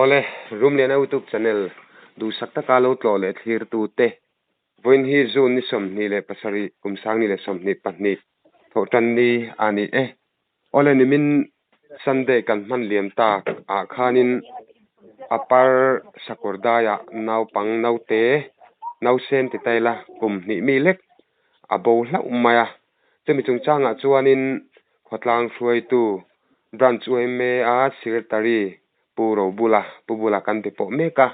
ole room le na YouTube channel du sakta ka lo tlo le thir tu te voin hi zone ni som ni le pasari kumsang ni le som ni pahni thotan ni ani ole ni min Sunday kan man liam ta a khanin apar sakordaya nau pang nau te nau sen ti taila kum ni mi lek abo hla umaya chemi chung changa chuanin khotlang hruai tu branch me a secretary puro bula kan te po meka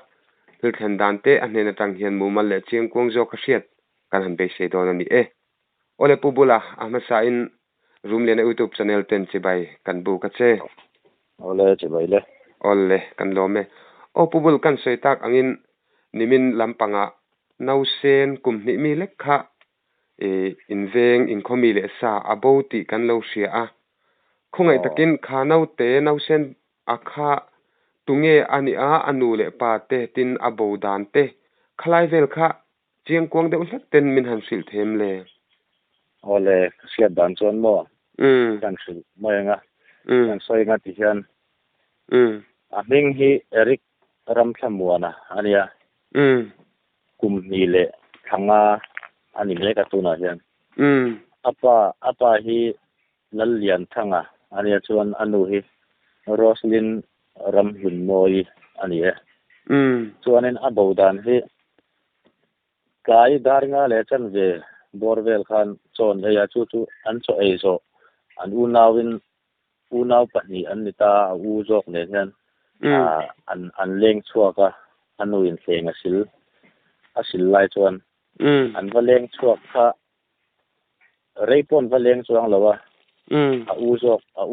thil than dan te anena tang hian mu mal le chiang kwang zo ka hriat kan han be se don ani ole pubula amasa in room le na YouTube channel ten chibai kan bu ka che ole chibai le ole kan lo me o pubul kan soitak angin nimin lampanga nausen kum ni mi lekha inveng in khomi le sa aboti kan lo hria a khongai takin khanau te nausen akha tunge ani a anu le pa te tin abodan te khlai vel kha chiang kwang de ulat ten min han sil them le ole sia dan chon mo kan sil moyanga kan soi nga ti hian a ding hi Eric Ramthamuana ania kum ni le thanga ani le ka tuna hian apa hi lallian thanga ania chuan anu hi Roslyn Ramhlun moi ani chuanin abodan hi kai darnga le chan ve borvel khan chon heya chu an cho eizo an unaw pani an nita u jok le hian an leng chuaka anuin thleng asil lai chuan an valeng chuak kha reipon valeng chuang lawa a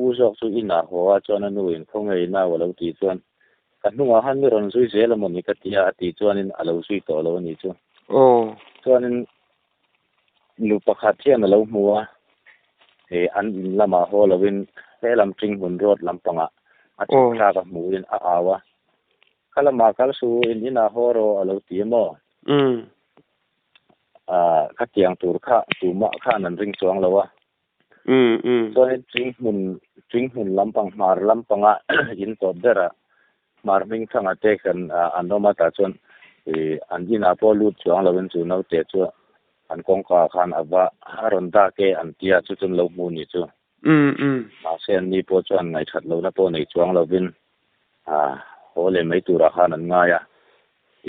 u jok chu ina hoa chuan anuin khongei na walo ti chuan kan hunga han mi ron zui zela moni ka tia ati chuanin alo zui to lo ni chu chuanin lu pakhat hian alo hmuwa an in lama holawin helam tring hun road lampanga a chukha ka hmuin a awa kalama kalsu in ina horo alo ti mo ka tiang tur kha tuma kha nan ring chuang lawa so tring hun lampang mar lampanga in to dera mar ming thanga te kan anoma ta chon an ina po lut chuang lawin chu no te chu an kongka khan aba haron da ke an tia chu chun lo mu ni chu ma sen ni po chuan ngai that lo na po nei chuang lawin hole mai tura khan an nga ya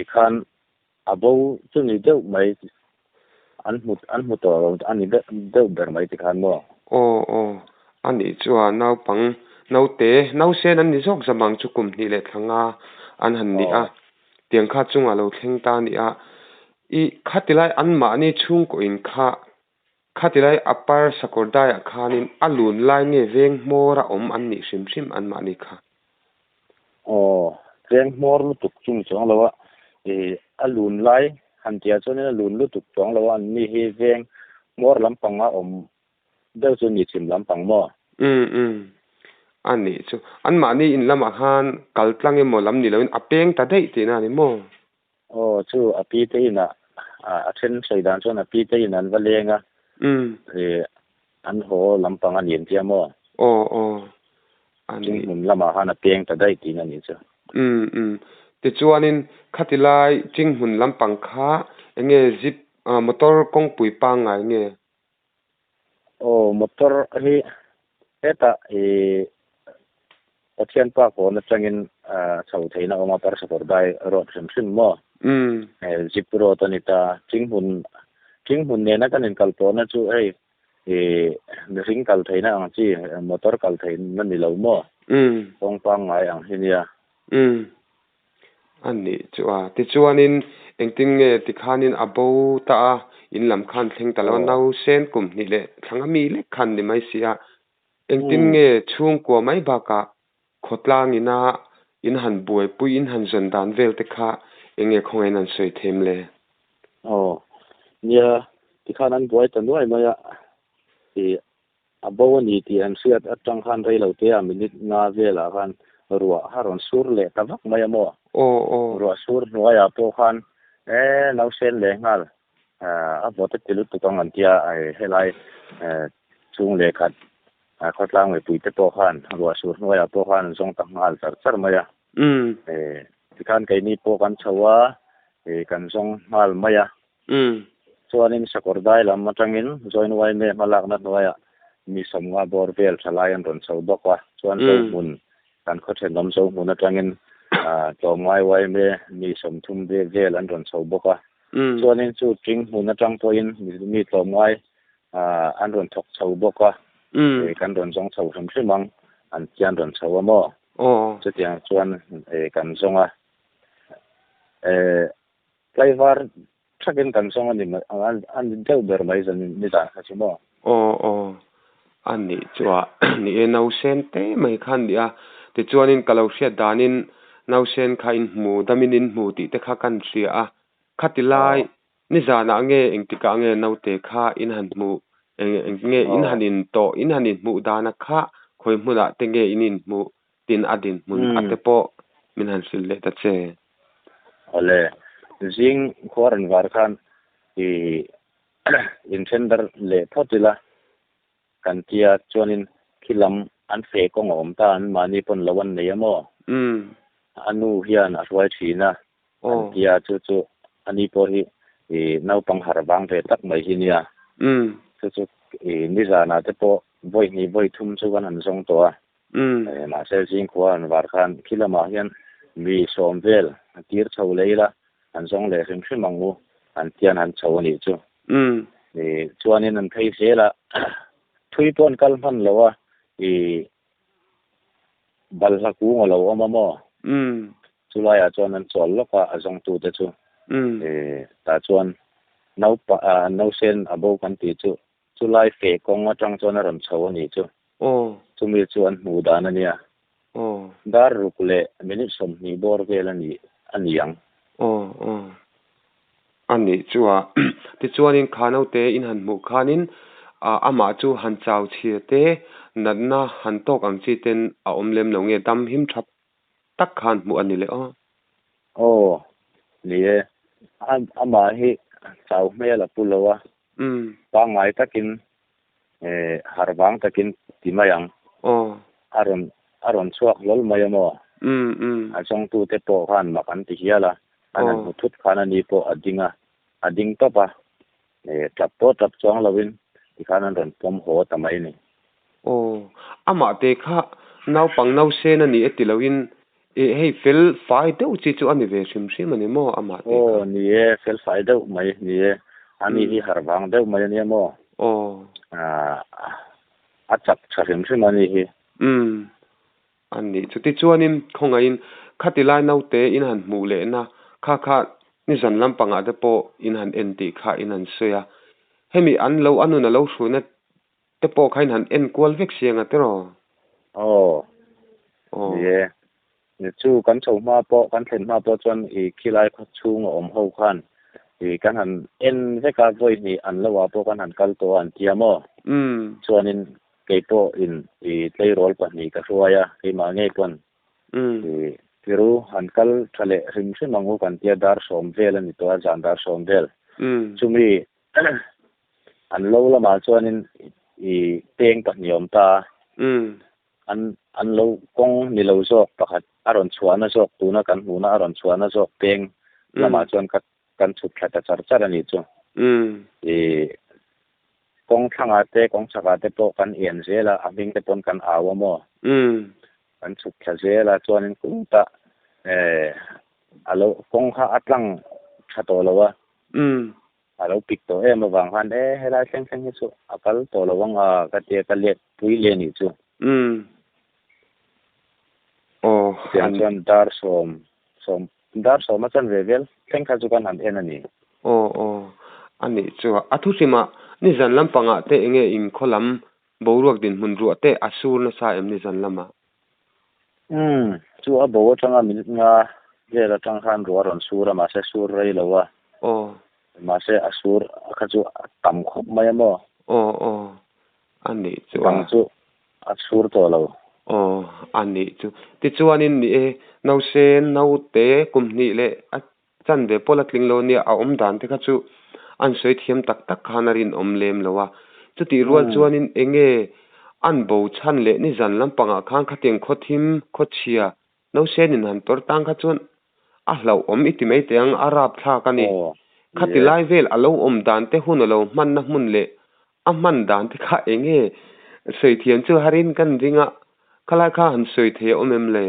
I khan abo chu ni deuh mai an mut to ani deuh ber mai ti khan mo ani chuan nau pang nau te nau sen an ni jok zamang chu kum ni le thanga an han ni a tiang kha chunga lo thleng ta ni a I khatilai anma ani chung ko in khatilai apar sakordaya khanin alun lai nge veng mora an ni hrim anma ni kha veng mor lu tuk chung chong lawa alun lai han tia chone alun lu tuk chong lawa ni he veng mor lampanga deuh chu ni chim lampang mo ani chu anma ni in lama khan kaltlange mo lam ni loin apeng ta dei ti na ni mo chu api te ina a then soidan chon api te ina an valenga an ho lampang an yen tia mo ani mun lama han apeng ta dei ti na ni chu ti chuanin khatilai chingmun lampang kha enge zip motor kong pui pa ngai nge motor hi eta pathian pa ko na changin chau theina oma par sapor dai road sim mo zip road anita chingmun ne na kanin kalpo na chu ring kal theina ang chi motor kal thein na ni lo mo kong pa ngai ang hinia ani chuwa ti chuanin engting nge ti khanin abo ta in lam khan thleng talo nau sen kum ni le thanga mi le khan ni mai sia engtin nge chung ko mai ba ka khotlang ina in han buai pui in han zon dan vel te kha enge khongai nan soi them le nia ti khanan buai ta noi maya abo ni ti an siat atang khan rei lo te a minute nga vela khan ruwa haron sur le tawak maya mo ruwa sur nuaya po khan nau sen le ngal a bote tilu tu tong an tia helai chung le khat khotlang me pui te po khan ruwa sur nuaya po khan zong tak ngal char maya ที่การไก่นี่พวกกันชัวกันส่งมาลมายส่วนนี้สกอร์ได้ลำมาจังอินจอยนไว้เมมาลักนัดไว้มีสมว่าบอร์เบลทลายอันรอนเสาบกว่าส่วนตัวมุนการขดเส้นลำเสามุนจังอินตัวไม้ไว้เมมีสมทุ่มเบลอันรอนเสาบกว่าส่วนนี้จู่จริงมุนจังตัวอินมีตัวไม้อันรอนทกเสาบกว่ากันรอนสองเสาสมชื่อมังอันที่อันรอนเสาว่ามั่วจะเตียงส่วนกันส่งไกลวาร์ชักกันส่งอันนี้อันเดียวเบอร์ไม่จะนิดาใช่ไหมอันนี้ชัวนี่นาวเซนเต้ไม่ขันเดียแต่ชัวนินกับเราเสียดานินนาวเซนขันหมูดามินินหมูติเตข้ากันเสียขัดติลายนี่จานะเงอิงติกาเงนาวเตข้าอินหันหมูเงอินหันินโตอินหันินหมูดานะข้าคอยมุดะเตเงอินินหมูตินอดินมุนอัตโปมินหันสิเลตัดเซอะไรจิงขวานวาร์คันอินเซนเดอร์เลทอติละกันที่จวนินคิลำอันเฟกงอมตาอันมานีปนละวันเนียมอันนู้เฮียนอัศวัยชีนะอันที่จู่อันนี้พอฮีน่าปังหาร์บังเรตักไม่หินีจู่นิจานาเตปบ่อยนี่บ่อยทุ่มจู่กันหันส่งตัวมาเซจิงขวานวาร์คันคิลมาเฮียนมีสมเวลตีร์ชาวเลยละอันส่งเลยขึ้นขึ้นมังงูอันที่อันชาวนี่จู่จวนินอันไทยเสียละทุยปนกัลพันแล้วว่าบัลลักูงเราว่ามั่วจุลายจวนนั้นจวนแล้วก็จงตูเตจูแต่จวนนาวเซนอโบกันตีจูจุลายเฟกงว่าจังจวนนั้นชาวนี่จูจุมีจวนมูดานันเนี่ยดารุกเล่มินิสมนี่บอร์เวลันนี่อันยังอันนี้ชัวที่จวนินขานเอาเตอินหันหมูขานินอามาจูหันเจ้าเชียเตนัดน่าหันโตกังจีเตนอมเลมหลงเงดำหิมทับตักขันหมูอันนี้เลยนี่อามาให้เจ้าไม่ละปุลวะบางไงตะกินหาร์บางตะกินติมายังอารอนช่วงล้มมายังมั่วจงตูเตโปขันมากันติเฮียละอันนั้นทุกขันนี้โปอดิ่งต่อปะจับโปจับจองลาวินที่ขานั้นรอนปมโหทำไมนี่อามาเตค่ะนาวปังนาวเซนันนี่ติลาวินให้ฟิลไฟเดอจิจูอันนี้เวชิมชิมันนี่มั่วอามาเตค่ะนี่ฟิลไฟเดอไม่นี่อันนี้ที่หาร์บังเดอไม่เนี่ยมั่วอาจับชิมชิมันนี่อันนี้จุดที่จวนนินคงไงอินขัดติลายนาวเตอินหันหมู่เลนะค่ะนี่สันลำปังอาจจะโปอินหันเอ็นติค่ะอินหันเสียให้มีอันเราอันนู้นเราสูนแต่พอใครหันเอ็นกวลเวกเสียงอ่ะเตอนี่จู่กันชาวมาปอกันเห็นมาปอจนขี้ไล่ชูงอมหูขันกันหันเอ็นเวกาโวยนี่อันละว่าปอกันหันกัลตัวอันเทียมส่วนนี้เกี่ยปออินเตยโรลปนี่ก็ช่วยมาเงี้ยปนที่รู้หันกัลทะเลริมซึ่งมังหูกันเทียดาร์สอมเวลนี่ตัวจานดาร์สอมเวลจุมีอันโลละมาส่วนนี้เตียงปัญญมตาอันโลกงนี่เราจอกประคัดอารมณ์ชวนนะจอกตัวนักันหูนะอารมณ์ชวนนะจอกเตียงละมาส่วนกันสุดแค่จะจัดจ้านี่จ้ะกงทางอาเตกงสักอาเตโปกันเอียนเสียละอันนี้จะปนกันอาวมั่วกันสุดแค่เสียละส่วนนี้กุ้งตาอันโลกงข้าอัดลังชะโตแล้ววะเราปิดตัวมาบางพันให้ได้เส้นที่สุดอาการตัวเราว่างก็เจอกันเลี้ยปุยเลี้ยนี่จู่อย่างเช่นดาร์สอมมาจันเวลเส้นข้าจุกันหันเอ็นนี่อันนี้จู่อัทุสิมานี่จันลำปังอ่ะเตเองอินคอลัมบวกดินมุนรัวเตอสูรนะสายนี่จันลำมาจู่บวกจังมิงาเจอจังขันรัวรอนสูรมาเสสูรไรแล้ววะมาเสอสูรข้าจู่ต่ำขบไม่ยังบ่อันนี้จู่ต่ำจู่อสูรตัวเราอันนี้จู่ที่จู่อันนี้นาวเซนนาวเตกุมนี่เลยจันเดปอลักลิงโลเนี่ยเอาด่านที่ข้าจู่อันสวยเทียมตักขานารินเลมแล้วว่าจุดที่รัวจู่อันนี้อันบูชันเลยนี่จันลำปังอ่ะข้างขัดยังขดทิมขดเชีย no senin han tor tang kha chuan a hlo om iti mai te ang arab thla ka ni khati lai vel alo om dan te hun alo man na mun le a man dan te kha enge sei thiam chu harin kan ringa khala kha han sei the om em le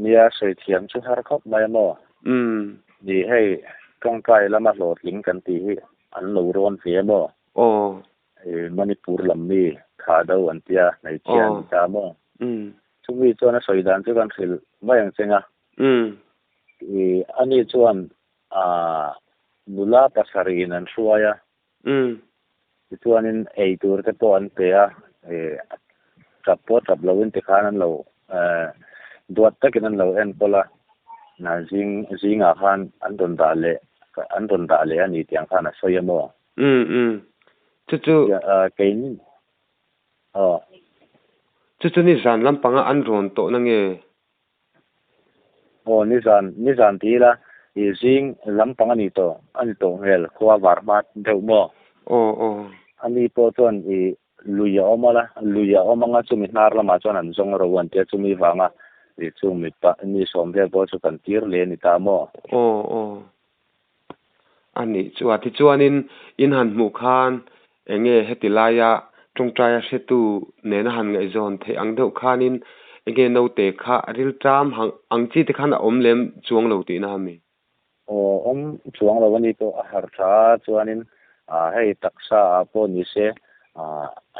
nia sei thiam chu har khop mai mo ni hei kong kai lama lot ling kan ti hi an lo ron fe mo Manipur lam mi kha do an tia nei chian ta mo chumi chuan a soi dan chu kan thil mai ang chenga ani chuan nula pasarin an hruaya chuanin ei tur te pawh an pe a tap pawh tap loin te khan an lo duat takin an lo en pola na zinga khan an don da le ani tiang khan a soi amo chu kein chu ni zan lampanga an ron to na nge ni zan ti la i zing lampanga ni to an to hel khwa war mat deu mo ani po chuan i luya omanga chumi nar lama chuan an zong ro wan te chumi wanga i chumi pa ni som ve bo chu kan tir le ni ta mo ani chuati chuanin in han mu khan enge hetilaya tongtraya setu nena han ngai zon the ang deuh khanin enge no te kha ril tram hang angchi te khan om lem chuang lo ti na mi om chuang lo ni to har tha chuanin hei taksa po ni se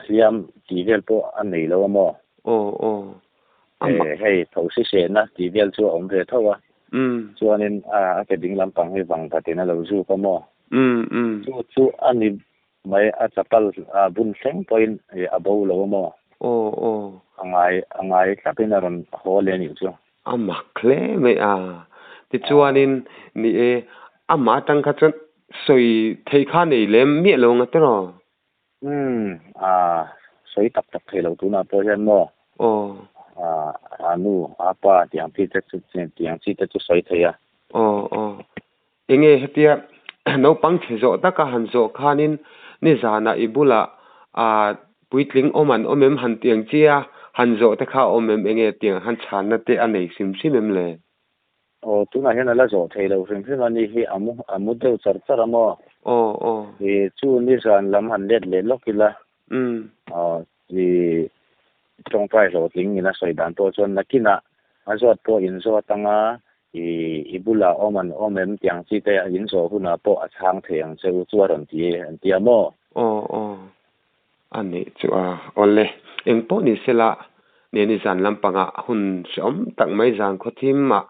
hliam ti vel po an nei lo mo hei thosi se na ti vel chu om ve thowa chuanin ke ding lampang hi wang patina lo zu ko mo chu ani mai a chapal bun seng point abo lo mo angai kapina ron hole ni chu ama kle me ti chuanin ni ama tang kha chan soi thei kha nei lem mi lo nga tro soi tap thei lo tu na po jan mo anu apa tiang pi te chu tiang chi te chu soi thei a enge hetia no pang chezo ta ka hanzo khanin ni zana ibula puitling oman omem han tiang chia hanzo te kha omem enge tiang han chan na te anei sim em le tu na hian ala zo thei lo sim ani hi amu deu char mo e chu ni zan lam han let le lokila di trong pai lo ting ina soi dan to chon nakina azot po in zo tanga ibula omem tiang chi te in zo huna po a chang theng cheu chuaron ti an ti amo ani chu ole eng po ni sela ne ni zan lampanga hun som tak mai zan khothim ma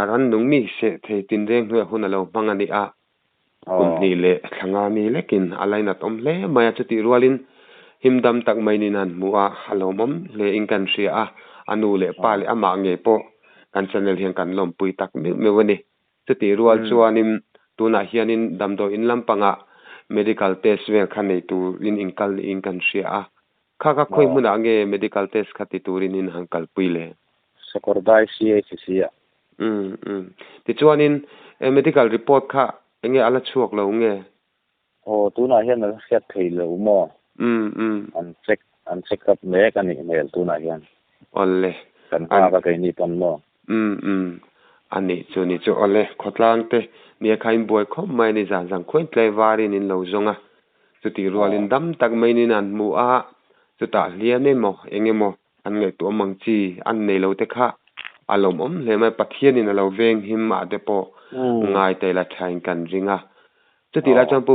ran nung mi se thei tin reng hnu hun alo mangani ni le thanga mi lekin alaina tom le maya chuti rualin himdam tak mai ni nan muwa halomom le ingkan ria anu le pa le ama nge po kan channel hian kan lom pui tak me wani chuti rual chuanin tuna hianin damdo in lampanga medical test ve khanei tu in inkal ingkan ria kha khoi muna nge medical test khati turin in hankal puile sakordai CHC ti chuanin medical report kha enge ala chuak lo nge tuna hian na set thei lo mo an check up me kan ni mel tuna hian olle kan ka kai ni pon mo ani chu ni chu ole khotlang te ni khain boy khom mai ni jang khoin tlai warin in lo zonga chuti rualin dam tak mai ni nan mu chuta hliame mo enge mo an ngai tu mangchi an nei lo te kha alom le mai pathian in lo veng him ma depo ngai te la thain kan ringa chuti la chan pu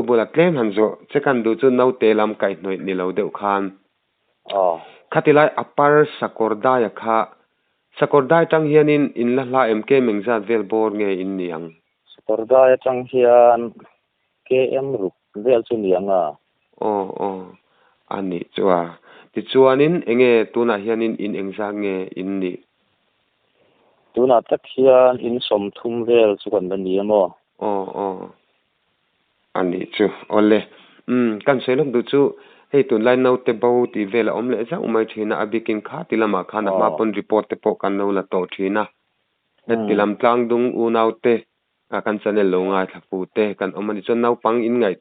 bola tlem hanzo chekan du chu no te lam kai noi ni lo deuh khan khatilai upper sakordaya kha sakordai tang hianin in la hla mk mengza vel bor nge in niang sakordaya tang hian km ruk vel chu nianga ani chua ti chuanin enge tuna hianin in engza nge in ni tuna tak hian in som thum vel chu kan ni amo ani chu ole kan selom du chu hei tun line no te bo ti vela omle za umai thina abikin kha tilama khana ma pon report te po kan no la to thina tilam tlang dung u naute kan channel lo ngai thapu te kan omani chon nau pang in ngai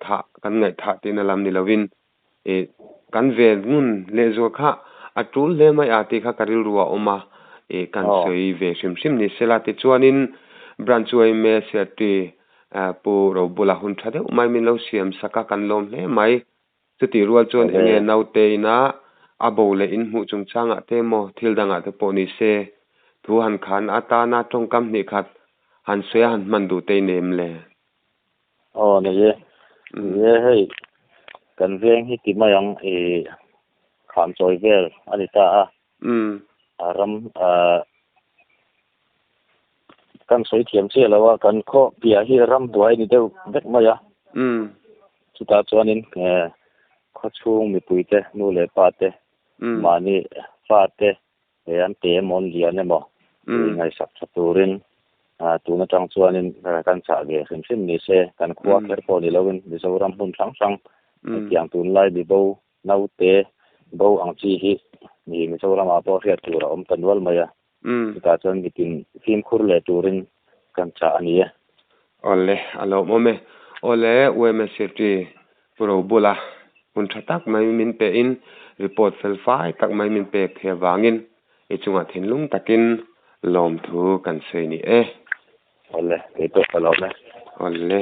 tha tin lam ni lovin kan ve ngun le zo kha atul le mai ati kha karil ruwa oma kan soi ve sim ni sela ti chuanin branchuai me se ti pu ro bula hun thade mai min lo siam saka kan lom hle mai chuti rual chuan enge naute ina abole in mu chung changa te mo thil danga te poni se thu han khan ata na tong kam ni khat han soya han mandu te nem le ne ye hei kan veng hi ti mayang kham choi vel ani ta ram kan soi thiam che lawa kan kho pia hi ram duai ni deu vek maya chuta chuanin kho chung mi puite nu le pa te mani fa te an te mon lian emo ngai sak chaturin tuna tang chuanin kan cha ge sim ni se kan khwa kher po ni lowin ni so ram hun sang tiang tun lai bi bo nau te bo ang chi hi ni so ram a po riat tu ra tanwal maya ta chuan mitin film khur le turin kan cha ani ole alo mome ole we me safety pro bula un thatak mai min pe in report fel fai tak mai min pe khewangin chunga thinlung takin lom thu kan se ni ole ole ke to alo ole